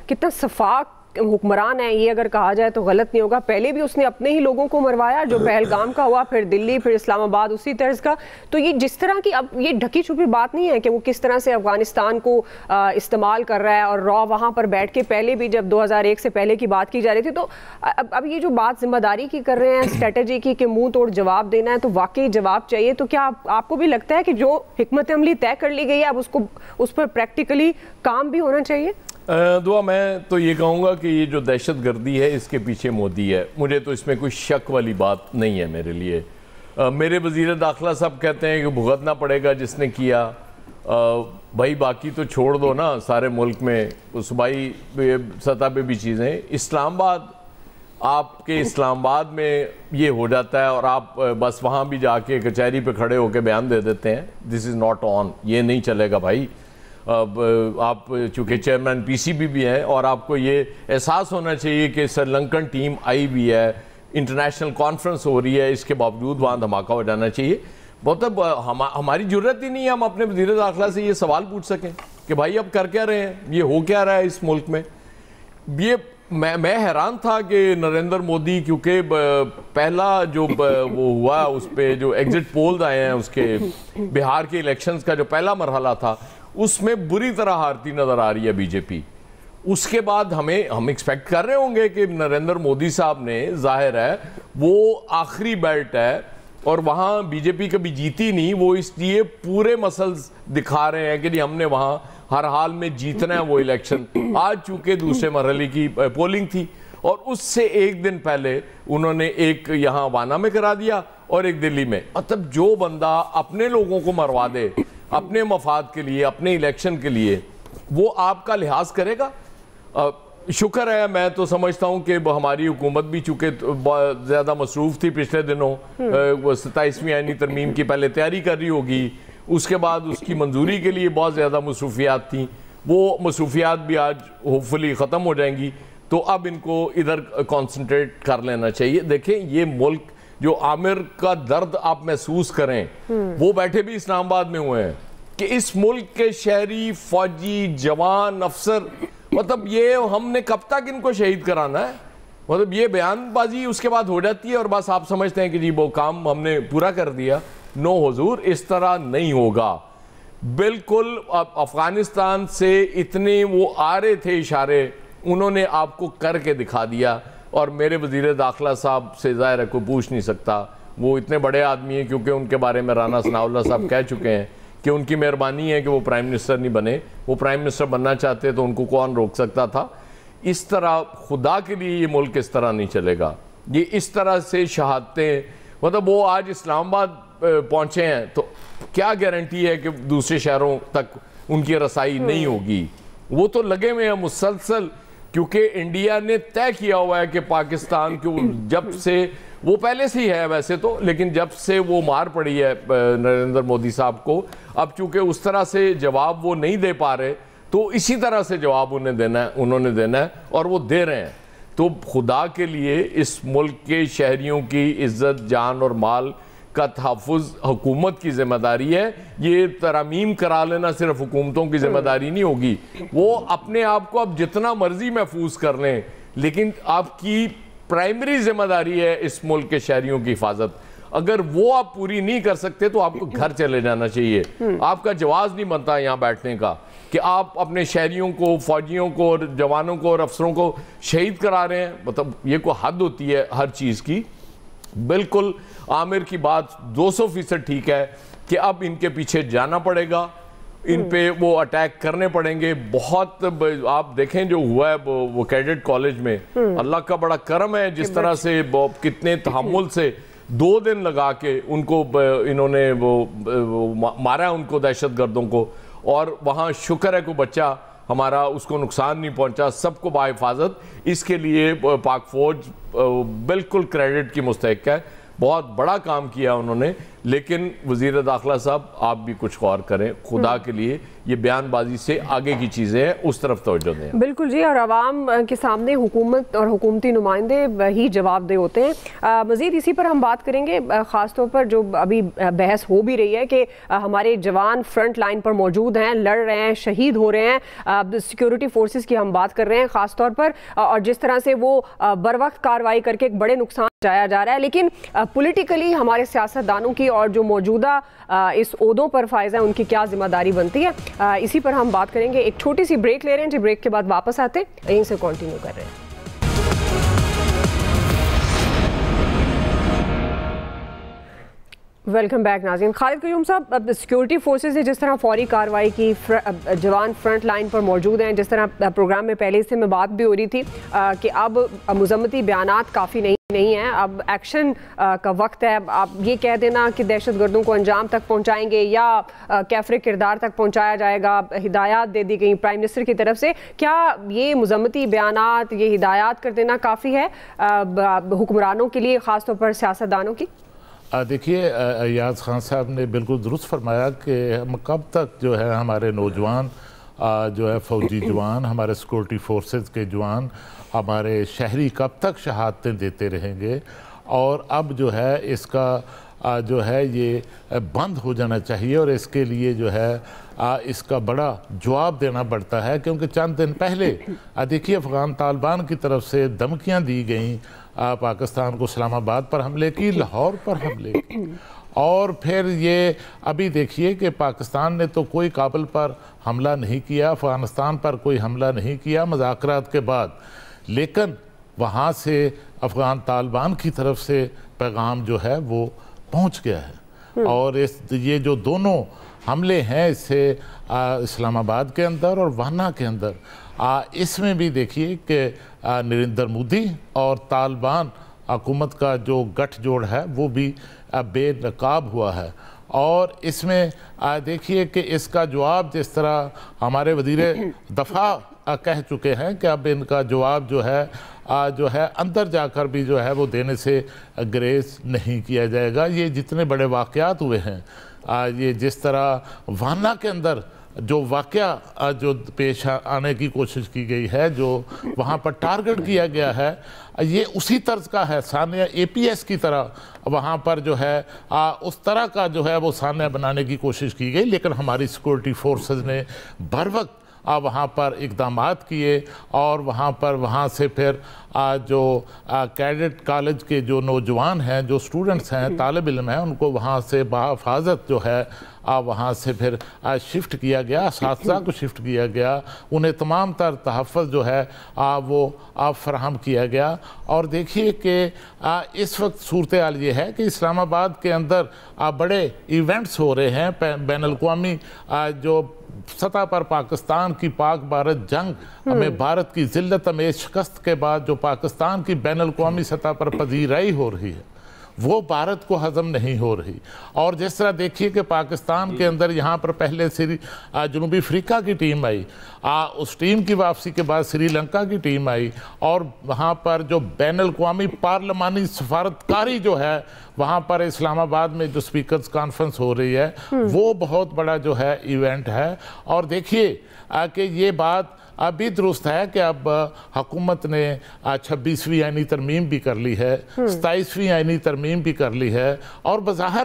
کتنا صفاق حکمران ہے یہ اگر کہا جائے تو غلط نہیں ہوگا. پہلے بھی اس نے اپنے ہی لوگوں کو مروایا, جو پہلگام کا ہوا, پھر دلی, پھر اسلام آباد اسی طرز کا. تو یہ جس طرح کی اب یہ ڈھکی چھپی بات نہیں ہے کہ وہ کس طرح سے افغانستان کو استعمال کر رہا ہے اور را وہاں پر بیٹھ کے, پہلے بھی جب 2001 سے پہلے کی بات کی جا رہی تھی. تو اب یہ جو بات ذمہ داری کی کر رہے ہیں, اسٹریٹجی کی کہ منہ توڑ جواب دینا ہے, تو واقعی جواب چاہیے. تو کیا آپ کو بھی لگتا ہے کہ جو حکمت عملی طے کر لی گئی ہے اب اس پر پریکٹیکلی کام بھی ہونا چاہیے؟ دعا میں تو یہ کہوں گا کہ یہ جو دہشت گردی ہے اس کے پیچھے مودی ہے. مجھے تو اس میں کوئی شک والی بات نہیں ہے میرے لیے. میرے وزیر داخلہ صاحب کہتے ہیں کہ بھگتنا پڑے گا جس نے کیا. بھائی باقی تو چھوڑ دو نا, سارے ملک میں صوبائی سطح پہ بھی چیزیں. اسلام آباد, آپ کے اسلام آباد میں یہ ہو جاتا ہے اور آپ بس وہاں بھی جا کے کچہری پہ کھڑے ہو کے بیان دے دیتے ہیں. دس از ناٹ آن, یہ نہیں چلے گا بھائی. آپ چونکہ چیئرمین پی سی بی بھی ہیں اور آپ کو یہ احساس ہونا چاہیے کہ سری لنکن ٹیم آئی بھی ہے, انٹرنیشنل کانفرنس ہو رہی ہے, اس کے باوجود وہاں دھماکہ ہو جانا چاہیے. مطلب ہماری جرت ہی نہیں ہے ہم اپنے وزیر داخلہ سے یہ سوال پوچھ سکیں کہ بھائی اب کر کیا رہے ہیں, یہ ہو کیا رہا ہے اس ملک میں. یہ میں حیران تھا کہ نریندر مودی, کیونکہ پہلا جو وہ ہوا اس پہ جو ایگزٹ پولز آئے ہیں اس کے بہار کے الیکشنز کا جو پہلا مرحلہ تھا, اس میں بری طرح ہارتی نظر آ رہی ہے بی جے پی. اس کے بعد ہم ایکسپیکٹ کر رہے ہوں گے کہ نریندر مودی صاحب نے, ظاہر ہے وہ آخری بیلٹ ہے اور وہاں بی جے پی کبھی جیتی نہیں, وہ اس لیے پورے مسلز دکھا رہے ہیں کہ نہیں ہم نے وہاں ہر حال میں جیتنا ہے وہ الیکشن. آج چونکہ دوسرے مرحلے کی پولنگ تھی اور اس سے ایک دن پہلے انہوں نے ایک یہاں وانا میں کرا دیا اور ایک دلی میں. مطلب جو بندہ اپنے لوگوں کو مروا دے اپنے مفاد کے لیے, اپنے الیکشن کے لیے, وہ آپ کا لحاظ کرے گا. شکر ہے, میں تو سمجھتا ہوں کہ ہماری حکومت بھی چونکہ بہت زیادہ مصروف تھی پچھلے دنوں, 27ویں آئینی ترمیم کی پہلے تیاری کر رہی ہوگی, اس کے بعد اس کی منظوری کے لیے بہت زیادہ مصروفیات تھیں. وہ مصروفیات بھی آج ہوپ فلی ختم ہو جائیں گی, تو اب ان کو ادھر کانسنٹریٹ کر لینا چاہیے. دیکھیں یہ ملک جو عامر کا درد آپ محسوس کریں, وہ بیٹھے بھی اسلام آباد میں ہوئے ہیں کہ اس ملک کے شہری, فوجی, جوان, افسر, مطلب یہ ہم نے کب تک ان کو شہید کرانا ہے. مطلب یہ بیان بازی اس کے بعد ہو جاتی ہے اور بس آپ سمجھتے ہیں کہ جی وہ کام ہم نے پورا کر دیا. نو حضور, اس طرح نہیں ہوگا. بالکل افغانستان سے اتنے وہ آ رہے تھے اشارے, انہوں نے آپ کو کر کے دکھا دیا. اور میرے وزیر داخلہ صاحب سے ظاہر ہے کوئی پوچھ نہیں سکتا, وہ اتنے بڑے آدمی ہیں, کیونکہ ان کے بارے میں رانا ثناءاللہ صاحب کہہ چکے ہیں کہ ان کی مہربانی ہے کہ وہ پرائم منسٹر نہیں بنے. وہ پرائم منسٹر بننا چاہتے تو ان کو کون روک سکتا تھا. اس طرح خدا کے لیے یہ ملک اس طرح نہیں چلے گا. یہ اس طرح سے شہادتیں, مطلب وہ آج اسلام آباد پہنچے ہیں تو کیا گارنٹی ہے کہ دوسرے شہروں تک ان کی رسائی نہیں ہوگی. وہ تو لگے ہوئے ہیں مسلسل, کیونکہ انڈیا نے طے کیا ہوا ہے کہ پاکستان کو جب سے, وہ پہلے سے ہی ہے ویسے تو, لیکن جب سے وہ مار پڑی ہے نریندر مودی صاحب کو, اب چونکہ اس طرح سے جواب وہ نہیں دے پا رہے تو اسی طرح سے جواب انہوں نے دینا ہے اور وہ دے رہے ہیں. تو خدا کے لیے اس ملک کے شہریوں کی عزت, جان اور مال کا تحفظ حکومت کی ذمہ داری ہے. یہ ترامیم کرا لینا صرف حکومتوں کی ذمہ داری نہیں ہوگی. وہ اپنے آپ کو اب جتنا مرضی محفوظ کر لیں, لیکن آپ کی پرائمری ذمہ داری ہے اس ملک کے شہریوں کی حفاظت. اگر وہ آپ پوری نہیں کر سکتے تو آپ کو گھر چلے جانا چاہیے. آپ کا جواز نہیں بنتا یہاں بیٹھنے کا کہ آپ اپنے شہریوں کو, فوجیوں کو, اور جوانوں کو اور افسروں کو شہید کرا رہے ہیں. مطلب یہ کوئی حد ہوتی ہے ہر چیز کی. بالکل عامر کی بات 200% ٹھیک ہے کہ اب ان کے پیچھے جانا پڑے گا, ان پہ وہ اٹیک کرنے پڑیں گے. بہت آپ دیکھیں جو ہوا ہے وہ کیڈٹ کالج میں, اللہ کا بڑا کرم ہے جس طرح سے کتنے تحمل سے 2 دن لگا کے ان کو انہوں نے وہ مارا ان کو, دہشت گردوں کو. اور وہاں شکر ہے کوئی بچہ ہمارا اس کو نقصان نہیں پہنچا, سب کو باحفاظت. اس کے لیے پاک فوج بالکل کریڈٹ کی مستحق ہے, بہت بڑا کام کیا انہوں نے. لیکن وزیر داخلہ صاحب آپ بھی کچھ غور کریں خدا کے لیے، یہ بیان بازی سے آگے کی چیزیں ہیں، اس طرف توجہ دیں۔ بالکل جی، اور عوام کے سامنے حکومت اور حکومتی نمائندے ہی جواب دہ ہوتے ہیں۔ مزید اسی پر ہم بات کریں گے، خاص طور پر جو ابھی بحث ہو بھی رہی ہے کہ ہمارے جوان فرنٹ لائن پر موجود ہیں، لڑ رہے ہیں، شہید ہو رہے ہیں، سیکیورٹی فورسز کی ہم بات کر رہے ہیں خاص طور پر، اور جس طرح سے وہ بر وقت کارروائی کر کے ایک بڑے نقصان جایا جا رہا ہے، لیکن پولیٹیکلی ہمارے سیاستدانوں کی اور جو موجودہ اس عہدوں پر فائز ہیں ان کی کیا ذمہ داری بنتی ہے، اسی پر ہم بات کریں گے۔ ایک چھوٹی سی بریک لے رہے ہیں جی، بریک کے بعد واپس آتے ہیں، یہیں سے کنٹینیو کر رہے ہیں۔ ویلکم بیک ناظرین۔ خالد قیوم صاحب، اب سیکیورٹی فورسز نے جس طرح فوری کارروائی کی، جوان فرنٹ لائن پر موجود ہیں، جس طرح پروگرام میں پہلے سے میں بات بھی ہو رہی تھی کہ اب مذمتی بیانات کافی نہیں ہیں، اب ایکشن کا وقت ہے۔ آپ یہ کہہ دینا کہ دہشت گردوں کو انجام تک پہنچائیں گے یا کیفر کردار تک پہنچایا جائے گا، ہدایات دے دی گئی پرائم منسٹر کی طرف سے، کیا یہ مذمتی بیانات، یہ ہدایات کر دینا کافی ہے حکمرانوں کے لیے، خاص طور پر سیاستدانوں کی؟ دیکھیے، ایاز خان صاحب نے بالکل درست فرمایا کہ ہم کب تک جو ہے ہمارے نوجوان جو ہے فوجی جوان، ہمارے سیکورٹی فورسز کے جوان، ہمارے شہری کب تک شہادتیں دیتے رہیں گے، اور اب جو ہے اس کا جو ہے یہ بند ہو جانا چاہیے، اور اس کے لیے جو ہے اس کا بڑا جواب دینا پڑتا ہے، کیونکہ چند دن پہلے دیکھیے افغان طالبان کی طرف سے دھمکیاں دی گئیں پاکستان کو، اسلام آباد پر حملے کی، لاہور پر حملے کی، اور پھر یہ ابھی دیکھیے کہ پاکستان نے تو کوئی کابل پر حملہ نہیں کیا، افغانستان پر کوئی حملہ نہیں کیا مذاکرات کے بعد، لیکن وہاں سے افغان طالبان کی طرف سے پیغام جو ہے وہ پہنچ گیا ہے، اور یہ جو دونوں حملے ہیں اس سے اسلام آباد کے اندر اور وانا کے اندر، اس میں بھی دیکھیے کہ نریندر مودی اور طالبان حکومت کا جو گٹھ جوڑ ہے وہ بھی بے نقاب ہوا ہے، اور اس میں دیکھیے کہ اس کا جواب جس طرح ہمارے وزیر دفاع کہہ چکے ہیں کہ اب ان کا جواب جو ہے اندر جا کر بھی جو ہے وہ دینے سے گریز نہیں کیا جائے گا۔ یہ جتنے بڑے واقعات ہوئے ہیں، یہ جس طرح وانا کے اندر جو واقعہ جو پیش آنے کی کوشش کی گئی ہے، جو وہاں پر ٹارگٹ کیا گیا ہے، یہ اسی طرز کا ہے، سانیہ اے پی ایس کی طرح وہاں پر جو ہے اس طرح کا جو ہے وہ سانیہ بنانے کی کوشش کی گئی، لیکن ہماری سیکورٹی فورسز نے بر وقت وہاں پر اقدامات کیے، اور وہاں سے پھر جو کیڈٹ کالج کے جو نوجوان ہیں، جو سٹوڈنٹس ہیں، طالب علم ہیں، ان کو وہاں سے بحفاظت جو ہے وہاں سے پھر شفٹ کیا گیا، اساتذہ کو شفٹ کیا گیا، انہیں تمام تر تحفظ جو ہے وہ فراہم کیا گیا۔ اور دیکھیے کہ اس وقت صورتحال یہ ہے کہ اسلام آباد کے اندر بڑے ایونٹس ہو رہے ہیں، بین الاقوامی جو سطح پر پاکستان کی پاک بھارت جنگ میں بھارت کی ذلت امیز شکست کے بعد جو پاکستان کی بین الاقوامی سطح پر پذیرائی ہو رہی ہے، وہ بھارت کو ہضم نہیں ہو رہی، اور جس طرح دیکھیے کہ پاکستان کے اندر یہاں پر پہلے جنوبی افریقہ کی ٹیم آئی، اس ٹیم کی واپسی کے بعد سری لنکا کی ٹیم آئی، اور وہاں پر جو بین الاقوامی پارلیمانی سفارتکاری جو ہے وہاں پر اسلام آباد میں جو سپیکرز کانفرنس ہو رہی ہے، وہ بہت بڑا جو ہے ایونٹ ہے۔ اور دیکھیے کہ یہ بات بھی درست ہے کہ اب حکومت نے 26ویں آئینی ترمیم بھی کر لی ہے، 27ویں آئینی ترمیم بھی کر لی ہے، اور بظاہر